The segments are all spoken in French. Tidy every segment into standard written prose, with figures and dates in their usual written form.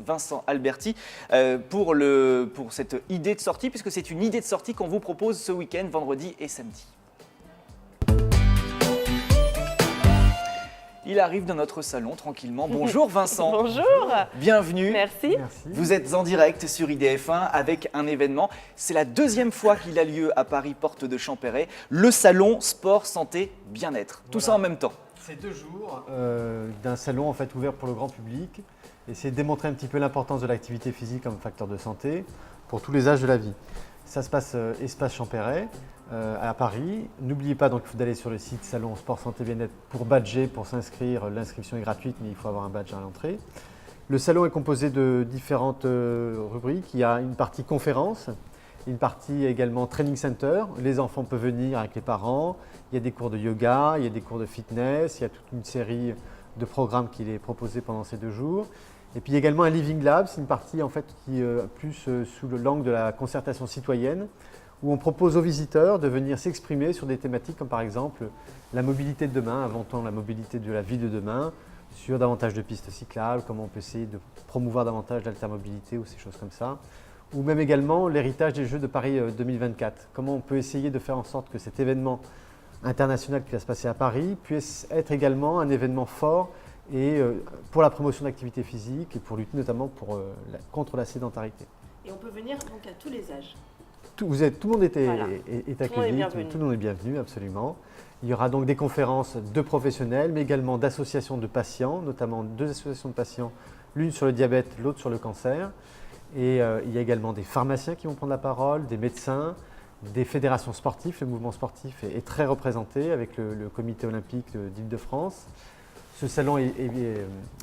Vincent Alberti, pour cette idée de sortie, puisque c'est une idée de sortie qu'on vous propose ce week-end, vendredi et samedi. Il arrive dans notre salon tranquillement. Bonjour Vincent. Bonjour. Bienvenue. Merci. Vous êtes en direct sur IDF1 avec un événement. C'est la deuxième fois qu'il a lieu à Paris, porte de Champéret. Le salon Sport, Santé, Bien-être. Tout ça en même temps. C'est 2 jours d'un salon en fait ouvert pour le grand public. Et c'est démontrer un petit peu l'importance de l'activité physique comme facteur de santé pour tous les âges de la vie. Ça se passe Espace Champéret à Paris. N'oubliez pas donc d'aller sur le site Salon Sport Santé Bien-être pour badger, pour s'inscrire. L'inscription est gratuite, mais il faut avoir un badge à l'entrée. Le salon est composé de différentes rubriques. Il y a une partie conférence, une partie également training center. Les enfants peuvent venir avec les parents. Il y a des cours de yoga, il y a des cours de fitness. Il y a toute une série de programmes qui est proposé pendant ces 2 jours. Et puis également un Living Lab, c'est une partie en fait qui est plus sous l'angle de la concertation citoyenne, où on propose aux visiteurs de venir s'exprimer sur des thématiques comme par exemple la mobilité de demain, inventons la mobilité de la ville de demain, sur davantage de pistes cyclables, comment on peut essayer de promouvoir davantage d'altermobilité ou ces choses comme ça, ou même également l'héritage des Jeux de Paris 2024, comment on peut essayer de faire en sorte que cet événement international qui va se passer à Paris puisse être également un événement fort et pour la promotion d'activité physique et pour lutter notamment contre la sédentarité. Et on peut venir donc à tous les âges. Tout le monde est accueilli, tout le monde est bienvenu, absolument. Il y aura donc des conférences de professionnels, mais également d'associations de patients, notamment 2 associations de patients, l'une sur le diabète, l'autre sur le cancer. Et il y a également des pharmaciens qui vont prendre la parole, des médecins, des fédérations sportives. Le mouvement sportif est très représenté avec le comité olympique d'Île-de-France. Ce salon est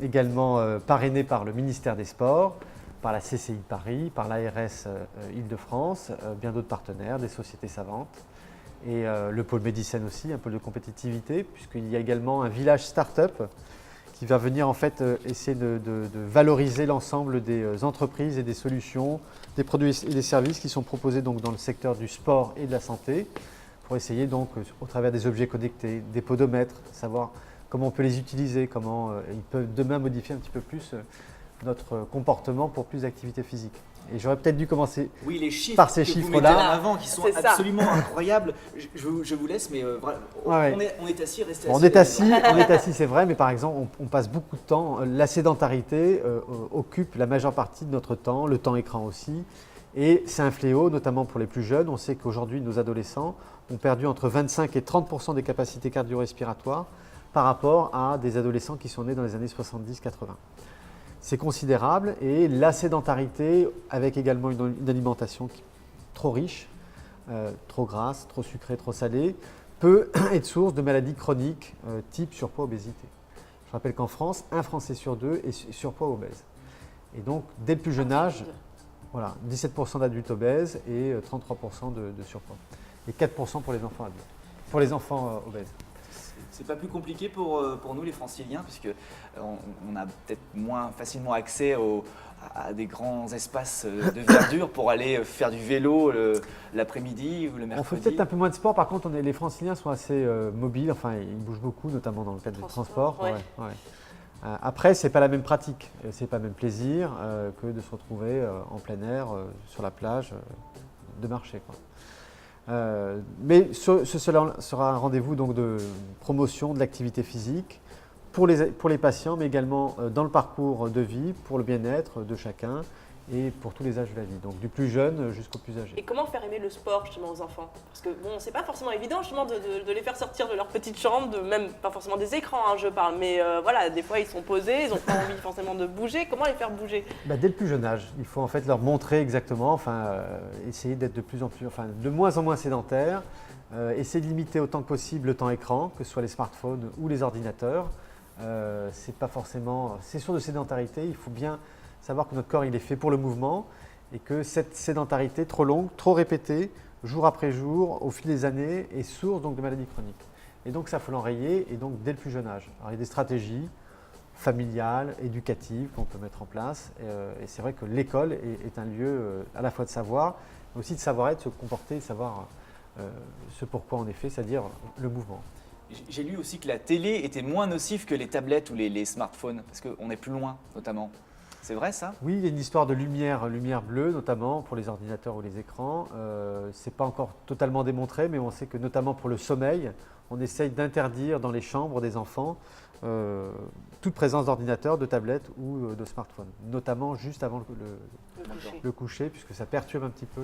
également parrainé par le ministère des Sports, par la CCI Paris, par l'ARS Île-de-France, bien d'autres partenaires, des sociétés savantes. Et le pôle Médicène aussi, un pôle de compétitivité, puisqu'il y a également un village start-up qui va venir en fait essayer de valoriser l'ensemble des entreprises et des solutions, des produits et des services qui sont proposés donc dans le secteur du sport et de la santé, pour essayer donc au travers des objets connectés, des podomètres, savoir comment on peut les utiliser, comment ils peuvent demain modifier un petit peu plus notre comportement pour plus d'activité physique. Et j'aurais peut-être dû commencer par ces chiffres-là. Avant, qui sont absolument incroyables. Je vous laisse, mais on est assis, restez assis. On est assis, c'est vrai, mais par exemple, on passe beaucoup de temps. La sédentarité occupe la majeure partie de notre temps, le temps écran aussi. Et c'est un fléau, notamment pour les plus jeunes. On sait qu'aujourd'hui, nos adolescents ont perdu entre 25 et 30% des capacités cardio-respiratoires par rapport à des adolescents qui sont nés dans les années 70-80. C'est considérable et la sédentarité, avec également une alimentation trop riche, trop grasse, trop sucrée, trop salée, peut être source de maladies chroniques type surpoids, obésité. Je rappelle qu'en France, 1 Français sur 2 est surpoids ou obèse. Et donc, dès le plus jeune âge, voilà, 17% d'adultes obèses et 33% de surpoids. Et 4% pour les enfants adultes, pour les enfants obèses. C'est pas plus compliqué pour nous les franciliens, puisque on a peut-être moins facilement accès à des grands espaces de verdure pour aller faire du vélo l'après-midi ou le mercredi. On fait peut-être un peu moins de sport, par contre les franciliens sont assez mobiles, enfin ils bougent beaucoup, notamment dans le cadre du transport. Ouais. Après, c'est pas la même pratique, c'est pas le même plaisir que de se retrouver en plein air, sur la plage, de marcher, quoi. Mais ce sera un rendez-vous donc de promotion de l'activité physique pour les patients, mais également dans le parcours de vie, pour le bien-être de chacun et pour tous les âges de la vie, donc du plus jeune jusqu'au plus âgé. Et comment faire aimer le sport justement aux enfants? Parce que bon, c'est pas forcément évident justement de les faire sortir de leur petite chambre, même pas forcément des écrans, hein, je parle, mais voilà, des fois ils sont posés, ils n'ont pas envie forcément de bouger. Comment les faire bouger? Dès le plus jeune âge, il faut en fait leur montrer exactement, essayer d'être de moins en moins sédentaires, essayer de limiter autant que possible le temps écran, que ce soit les smartphones ou les ordinateurs. C'est sûr de sédentarité, il faut bien savoir que notre corps il est fait pour le mouvement et que cette sédentarité trop longue, trop répétée, jour après jour, au fil des années, est source donc de maladies chroniques. Et donc ça, il faut l'enrayer, et donc dès le plus jeune âge. Alors, il y a des stratégies familiales, éducatives qu'on peut mettre en place. Et c'est vrai que l'école est un lieu à la fois de savoir, mais aussi de savoir-être, de se comporter, de savoir ce pourquoi on est fait, c'est-à-dire le mouvement. J'ai lu aussi que la télé était moins nocive que les tablettes ou les smartphones, parce qu'on est plus loin notamment. C'est vrai ça? Oui, il y a une histoire de lumière bleue, notamment pour les ordinateurs ou les écrans. Ce n'est pas encore totalement démontré, mais on sait que notamment pour le sommeil, on essaye d'interdire dans les chambres des enfants toute présence d'ordinateur, de tablette ou de smartphone, notamment juste avant le coucher, puisque ça perturbe un petit peu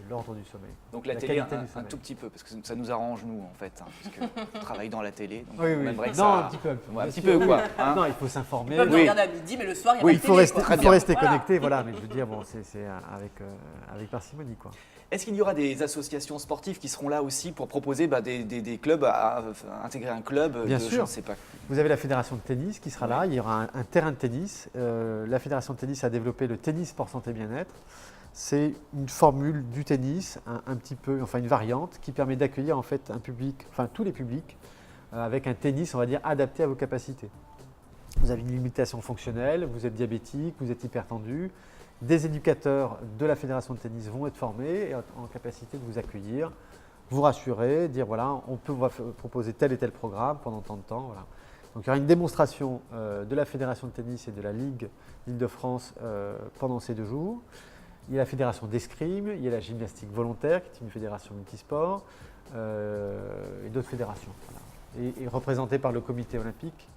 l'ordre du sommeil. Donc la télé un tout petit peu, parce que ça nous arrange nous en fait, parce qu'on travaille dans la télé, donc oui, on aimerait que non, ça... un petit peu. Un petit peu quoi. Hein. Non, il faut s'informer. Ils peuvent le regarder à midi, mais le soir, il y a Oui, la il faut télé, rester Voilà. connecté, voilà, mais je veux dire, bon, c'est avec parcimonie, quoi. Est-ce qu'il y aura des associations sportives qui seront là aussi pour proposer des clubs, à intégrer un club Bien de, sûr. je ne sais pas. Vous avez la fédération de tennis qui sera là, il y aura un terrain de tennis. La fédération de tennis a développé le tennis sport santé bien-être. C'est une formule du tennis, un petit peu, enfin une variante qui permet d'accueillir en fait un public, enfin tous les publics, avec un tennis, on va dire, adapté à vos capacités. Vous avez une limitation fonctionnelle, vous êtes diabétique, vous êtes hypertendu. Des éducateurs de la fédération de tennis vont être formés et en capacité de vous accueillir, vous rassurer, dire voilà, on peut vous proposer tel et tel programme pendant tant de temps. Voilà. Donc il y aura une démonstration de la fédération de tennis et de la Ligue d'Île-de-France pendant ces 2 jours. Il y a la fédération d'escrime, il y a la gymnastique volontaire qui est une fédération multisport et d'autres fédérations. Voilà. Et représentées par le comité olympique,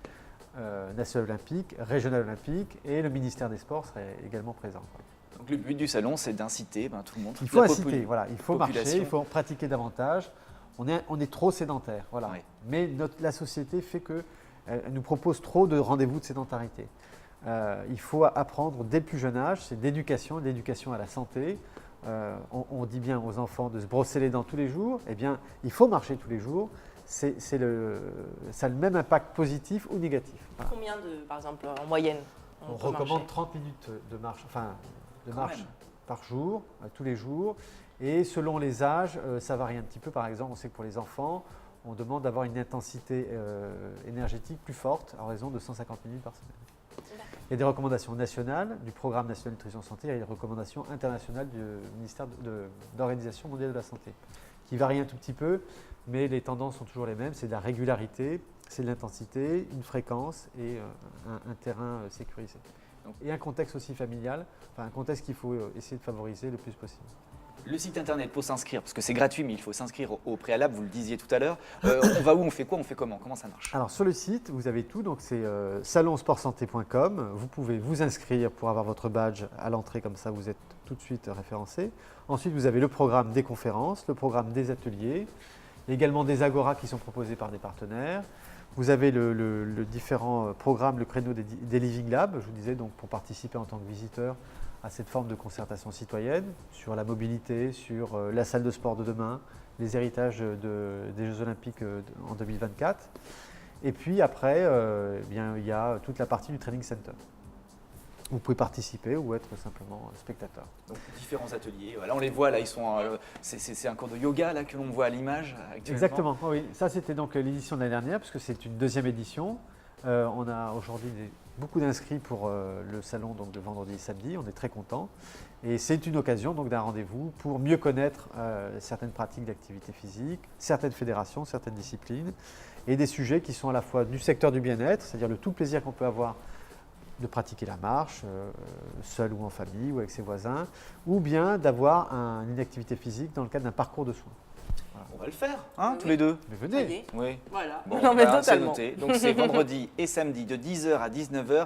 national olympique, régional olympique et le ministère des Sports serait également présent. Donc le but du salon, c'est d'inciter tout le monde. Il faut inciter, voilà, il faut marcher, il faut pratiquer davantage. On est trop sédentaire, voilà. Oui. Mais la société fait qu'elle nous propose trop de rendez-vous de sédentarité. Il faut apprendre dès le plus jeune âge, c'est d'éducation à la santé. On dit bien aux enfants de se brosser les dents tous les jours. Eh bien, il faut marcher tous les jours. Ça a le même impact positif ou négatif. Voilà. Combien par exemple, en moyenne On peut recommande marcher 30 minutes de marche, Quand même. par jour, tous les jours. Et selon les âges, ça varie un petit peu. Par exemple, on sait que pour les enfants, on demande d'avoir une intensité énergétique plus forte à raison de 150 minutes par semaine. Il y a des recommandations nationales du Programme national nutrition santé, il y a des recommandations internationales du ministère de l'Organisation mondiale de la santé, qui varient un tout petit peu, mais les tendances sont toujours les mêmes. C'est de la régularité, c'est de l'intensité, une fréquence et un terrain sécurisé. Et un contexte aussi familial, un contexte qu'il faut essayer de favoriser le plus possible. Le site internet pour s'inscrire, parce que c'est gratuit, mais il faut s'inscrire au préalable, vous le disiez tout à l'heure. On va où, on fait quoi, on fait comment ça marche? Alors sur le site, vous avez tout, donc c'est salonsportsanté.com. Vous pouvez vous inscrire pour avoir votre badge à l'entrée, comme ça vous êtes tout de suite référencé. Ensuite, vous avez le programme des conférences, le programme des ateliers, également des agoras qui sont proposés par des partenaires. Vous avez le différent programme, le créneau des Living Labs, je vous disais, donc pour participer en tant que visiteur à cette forme de concertation citoyenne sur la mobilité, sur la salle de sport de demain, les héritages des Jeux Olympiques en 2024. Et puis après, il y a toute la partie du Training Center. Vous pouvez participer ou être simplement spectateur. Donc différents ateliers, voilà, on les voit là, ils sont. C'est un cours de yoga là que l'on voit à l'image actuellement. Exactement, oui. Ça c'était donc l'édition de l'année dernière, puisque c'est une 2e édition. On a aujourd'hui beaucoup d'inscrits pour le salon donc, de vendredi et samedi, on est très contents. Et c'est une occasion donc, d'un rendez-vous pour mieux connaître certaines pratiques d'activité physique, certaines fédérations, certaines disciplines, et des sujets qui sont à la fois du secteur du bien-être, c'est-à-dire le tout plaisir qu'on peut avoir de pratiquer la marche, seul ou en famille ou avec ses voisins, ou bien d'avoir une activité physique dans le cadre d'un parcours de soins. Voilà. On va le faire, Oui. tous les deux. Mais Ça y venez. est. Oui. Voilà. Bon, Non, mais c'est totalement. noté. Donc c'est vendredi et samedi de 10h à 19h